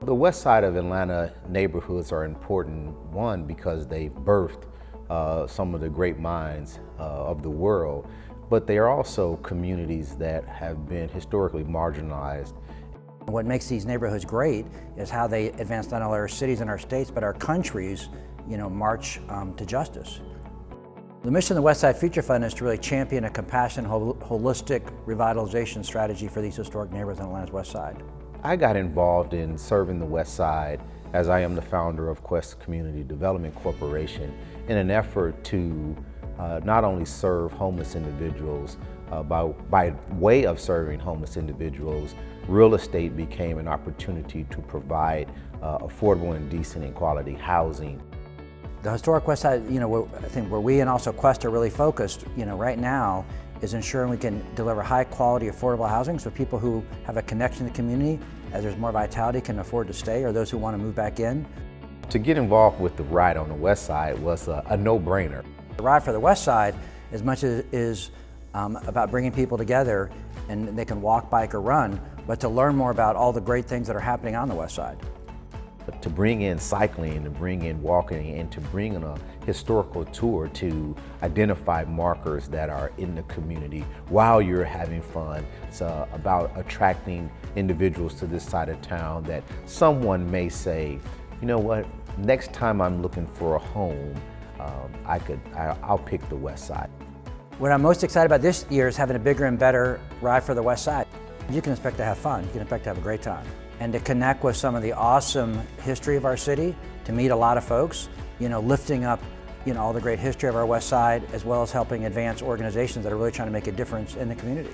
The west side of Atlanta neighborhoods are important, one, because they've birthed some of the great minds of the world, but they are also communities that have been historically marginalized. What makes these neighborhoods great is how they advance not only our cities and our states, but our countries, march to justice. The mission of the Westside Future Fund is to really champion a compassionate, holistic revitalization strategy for these historic neighborhoods on Atlanta's West Side. I got involved in serving the West Side as I am the founder of Quest Community Development Corporation in an effort to not only serve homeless individuals, by way of serving homeless individuals, real estate became an opportunity to provide affordable and decent and quality housing. The historic West Side, I think where we and also Quest are really focused, right now, is ensuring we can deliver high quality, affordable housing so people who have a connection to the community, as there's more vitality, can afford to stay, or those who want to move back in. To get involved with the Ride on the West Side was a no-brainer. The Ride for the West Side, as much as it is about bringing people together and they can walk, bike, or run, but to learn more about all the great things that are happening on the West Side. To bring in cycling, to bring in walking, and to bring in a historical tour to identify markers that are in the community while you're having fun. It's about attracting individuals to this side of town that someone may say, you know what, next time I'm looking for a home, I'll pick the West Side. What I'm most excited about this year is having a bigger and better Ride for the West Side. You can expect to have fun, you can expect to have a great time, and to connect with some of the awesome history of our city, to meet a lot of folks, lifting up all the great history of our West Side, as well as helping advance organizations that are really trying to make a difference in the community.